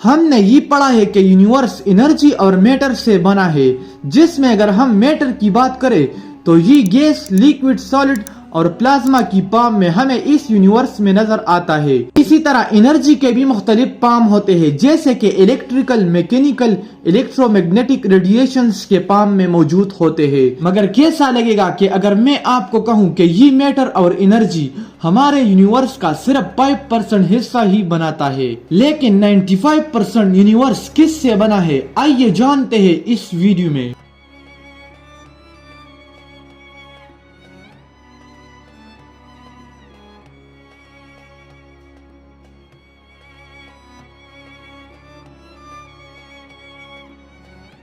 हमने ये पढ़ा है कि यूनिवर्स एनर्जी और मैटर से बना है, जिसमें अगर हम मैटर की बात करें तो ये गैस, लिक्विड, सॉलिड और प्लाज्मा की फॉर्म में हमें इस यूनिवर्स में नजर आता है। इसी तरह एनर्जी के भी मुख्तलिफ फॉर्म होते हैं, जैसे कि इलेक्ट्रिकल, मैकेनिकल, इलेक्ट्रोमैग्नेटिक रेडिएशंस के फॉर्म में मौजूद होते हैं। मगर कैसा लगेगा कि अगर मैं आपको कहूं कि ये मैटर और एनर्जी हमारे यूनिवर्स का सिर्फ 5% हिस्सा ही बनाता है, लेकिन 95% यूनिवर्स किस से बना है, आइए जानते हैं इस वीडियो में।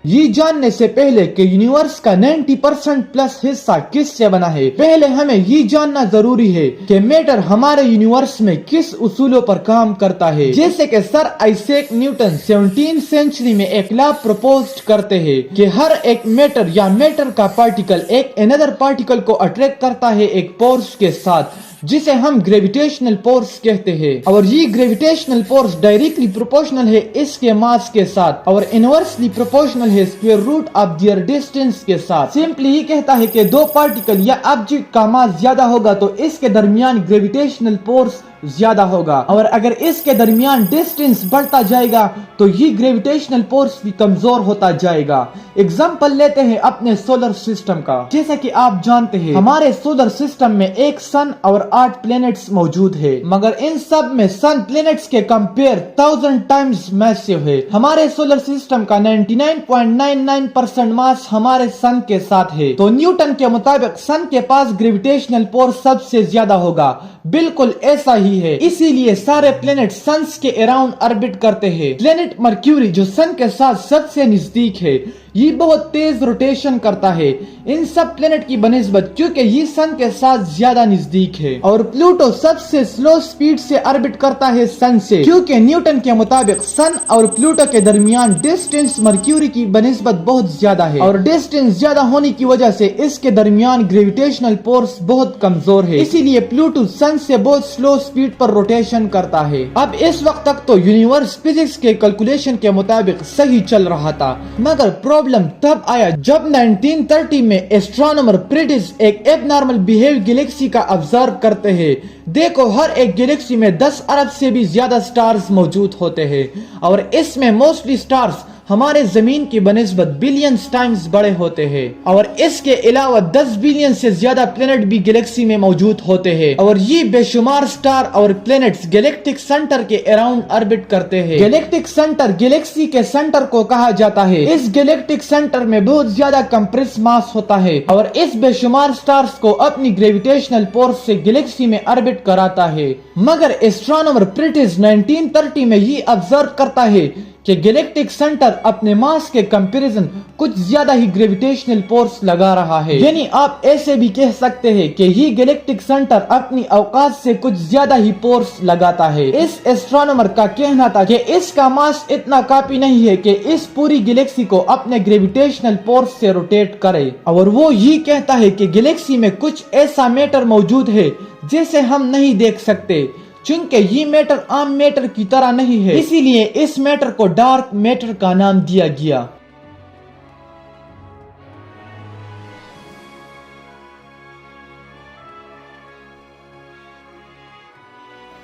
ये जानने से पहले कि यूनिवर्स का 90% प्लस हिस्सा किस से बना है, पहले हमें ये जानना जरूरी है कि मैटर हमारे यूनिवर्स में किस उसूलों पर काम करता है। जैसे कि सर आइजैक न्यूटन 17वीं सेंचुरी में एक लॉ प्रपोज करते हैं कि हर एक मैटर या मैटर का पार्टिकल एक अनदर पार्टिकल को अट्रैक्ट करता है एक फोर्स के साथ, जिसे हम ग्रेविटेशनल फोर्स कहते हैं। और ये ग्रेविटेशनल फोर्स डायरेक्टली प्रोपोर्शनल है इसके मास के साथ और इनवर्सली प्रोपोर्शनल है square root of their distance के साथ। सिंपली ये कहता है कि दो पार्टिकल या ऑब्जेक्ट का मास ज्यादा होगा तो इसके दरमियान ग्रेविटेशनल फोर्स ज्यादा होगा, और अगर इसके दरमियान डिस्टेंस बढ़ता जाएगा तो ये ग्रेविटेशनल फोर्स भी कमजोर होता जाएगा। एग्जांपल लेते हैं अपने सोलर सिस्टम का। जैसा कि आप जानते हैं हमारे सोलर सिस्टम में एक सन और 8 प्लैनेट्स मौजूद है, मगर इन सब में सन प्लैनेट्स के कंपेयर 1000 टाइम्स मैसिव है। हमारे सोलर सिस्टम का 99.99% मास हमारे सन के साथ है, तो न्यूटन के मुताबिक सन के पास ग्रेविटेशनल फोर्स सबसे ज्यादा होगा। बिल्कुल ऐसा ही है, इसीलिए सारे प्लैनेट सन के अराउंड ऑर्बिट करते हैं। प्लैनेट मर्क्यूरी जो सन के साथ सबसे नजदीक है, ये बहुत तेज रोटेशन करता है इन सब प्लैनेट की बनिस्बत, क्योंकि ये सन के साथ ज्यादा नजदीक है। और प्लूटो सबसे स्लो स्पीड से ऑर्बिट करता है सन से, क्योंकि न्यूटन के मुताबिक सन और प्लूटो के दरमियान डिस्टेंस मर्क्यूरी की बनिस्बत बहुत ज्यादा है, और डिस्टेंस ज्यादा होने की वजह से इसके दरमियान ग्रेविटेशनल फोर्स बहुत कमजोर है, इसीलिए प्लूटो सन से बहुत स्लो स्पीड पर रोटेशन करता है। अब इस वक्त तक तो यूनिवर्स फिजिक्स के कैलकुलेशन के मुताबिक सही चल रहा था, मगर प्रॉब्लम तब आया जब 1930 में एस्ट्रोनॉमर प्रेटिस एक एबनॉर्मल बिहेव गैलेक्सी का ऑब्जर्व करते हैं। देखो, हर एक गैलेक्सी में 10 अरब से भी ज्यादा स्टार्स मौजूद होते हैं, और इसमें मोस्टली स्टार्स हमारे जमीन की बनिस्बत बिलियंस टाइम्स बड़े होते हैं, और इसके अलावा 10 बिलियन से ज्यादा प्लेनेट भी गैलेक्सी में मौजूद होते हैं, और ये बेशुमार स्टार और प्लैनेट्स गैलेक्टिक सेंटर के अराउंड ऑर्बिट करते हैं। गैलेक्टिक सेंटर गैलेक्सी के सेंटर को कहा जाता है। इस गैलेक्टिक सेंटर में बहुत ज्यादा कंप्रेस मास होता है, और इस बेशुमार स्टार्स को अपनी ग्रेविटेशनल फोर्स से गैलेक्सी में ऑर्बिट कराता है। मगर एस्ट्रोनॉमर प्रेटिस 1930 में ये ऑब्जर्व करता है कि गैलेक्टिक सेंटर अपने मास के कंपैरिजन कुछ ज्यादा ही ग्रेविटेशनल फोर्स लगा रहा है। यानी आप ऐसे भी कह सकते हैं कि ये गैलेक्टिक सेंटर अपनी औकात से कुछ ज्यादा ही फोर्स लगाता है। इस एस्ट्रोनॉमर का कहना था कि इसका मास इतना काफी नहीं है कि इस पूरी गैलेक्सी को अपने ग्रेविटेशनल फोर्स से रोटेट करे, और वो ये कहता है कि गैलेक्सी में कुछ ऐसा मैटर मौजूद है जिसे हम नहीं देख सकते। चूंकि ये मैटर आम मैटर की तरह नहीं है, इसीलिए इस मैटर को डार्क मैटर का नाम दिया गया।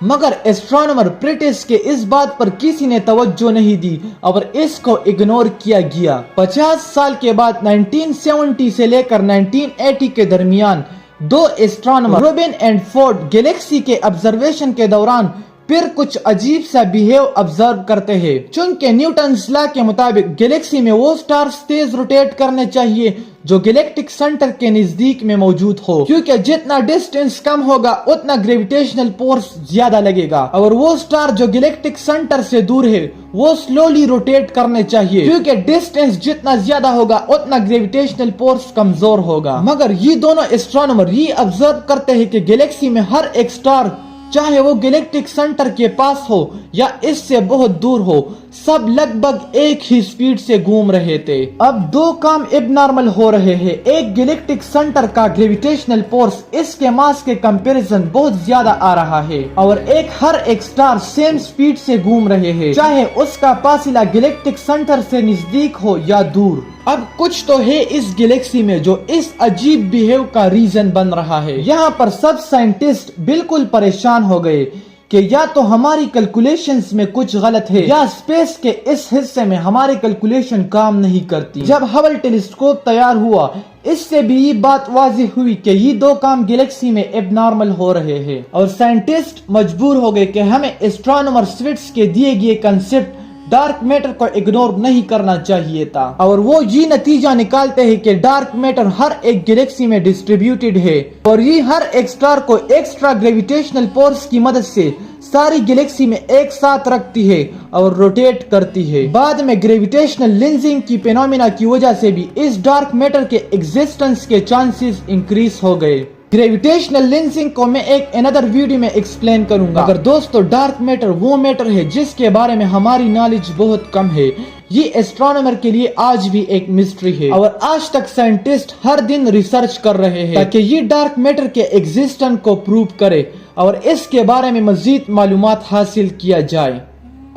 मगर एस्ट्रोनॉमर प्रेटिस के इस बात पर किसी ने तवज्जो नहीं दी और इसको इग्नोर किया गया। 50 साल के बाद 1970 से लेकर 1980 के दरमियान दो astronomer robin and Ford Galaxy के ऑब्जर्वेशन के दौरान फिर कुछ अजीब सा बिहेव ऑब्जर्व करते हैं। चूंकि न्यूटन्स लॉ के मुताबिक गैलेक्सी में वो स्टार्स तेज रोटेट करने चाहिए जो गैलेक्टिक सेंटर के नजदीक में मौजूद हो, क्योंकि जितना डिस्टेंस कम होगा उतना ग्रेविटेशनल फोर्स ज्यादा लगेगा, और वो स्टार जो गैलेक्टिक सेंटर से दूर है वो स्लोली रोटेट करने चाहिए, क्योंकि डिस्टेंस जितना ज्यादा होगा उतना ग्रेविटेशनल फोर्स कमजोर होगा। मगर ये दोनों एस्ट्रोनॉमर ये ऑब्जर्व करते हैं कि गैलेक्सी में हर एक स्टार, चाहे वो गैलेक्टिक सेंटर के पास हो या इससे बहुत दूर हो, सब लगभग एक ही स्पीड से घूम रहे थे। अब दो काम अब नॉर्मल हो रहे हैं। एक गैलेक्टिक सेंटर का ग्रेविटेशनल फोर्स इसके मास के कंपैरिजन बहुत ज्यादा आ रहा है और हर एक स्टार सेम स्पीड से घूम रहे हैं, चाहे उसका फासला गैलेक्टिक सेंटर से नजदीक हो या दूर। अब कुछ तो है इस गैलेक्सी में जो इस अजीब बिहेव का रीजन बन रहा है। यहाँ पर सब साइंटिस्ट बिल्कुल परेशान हो गए कि या तो हमारी कैलकुलेशंस में कुछ गलत है या स्पेस के इस हिस्से में हमारी कैलकुलेशन काम नहीं करती। जब हबल टेलीस्कोप तैयार हुआ, इससे भी ये बात वाज़ेह हुई कि ये दो काम गैलेक्सी में एबनॉर्मल हो रहे हैं और साइंटिस्ट मजबूर हो गए कि हमें एस्ट्रोनॉमर स्विट्स के दिए गए कंसेप्ट डार्क मैटर को इग्नोर नहीं करना चाहिए था। और वो ये नतीजा निकालते हैं कि डार्क मैटर हर एक गैलेक्सी में डिस्ट्रीब्यूटेड है और ये हर एक स्टार को एक्स्ट्रा ग्रेविटेशनल फोर्स की मदद से सारी गैलेक्सी में एक साथ रखती है और रोटेट करती है। बाद में ग्रेविटेशनल लेंसिंग की फेनोमेना की वजह से भी इस डार्क मैटर के एग्जिस्टेंस के चांसेस इंक्रीज हो गए। ग्रेविटेशनल लेंसिंग को मैं एक अनदर वीडियो में एक्सप्लेन करूंगा। अगर दोस्तों डार्क मैटर वो मैटर है जिसके बारे में हमारी नॉलेज बहुत कम है, ये एस्ट्रोनॉमर के लिए आज भी एक मिस्ट्री है और आज तक साइंटिस्ट हर दिन रिसर्च कर रहे हैं ताकि ये डार्क मैटर के एग्जिस्टेंस को प्रूव करे और इसके बारे में मजीद मालूमात हासिल किया जाए।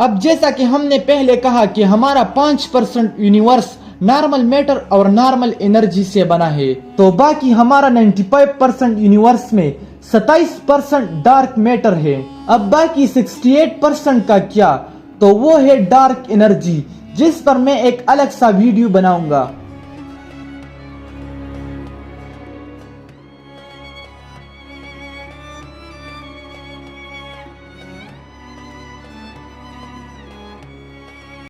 अब जैसा कि हमने पहले कहा कि हमारा 5% यूनिवर्स नॉर्मल मैटर और नॉर्मल एनर्जी से बना है, तो बाकी हमारा 95% यूनिवर्स में 27% डार्क मैटर है। अब बाकी 68% का क्या, तो वो है डार्क एनर्जी, जिस पर मैं एक अलग सा वीडियो बनाऊंगा।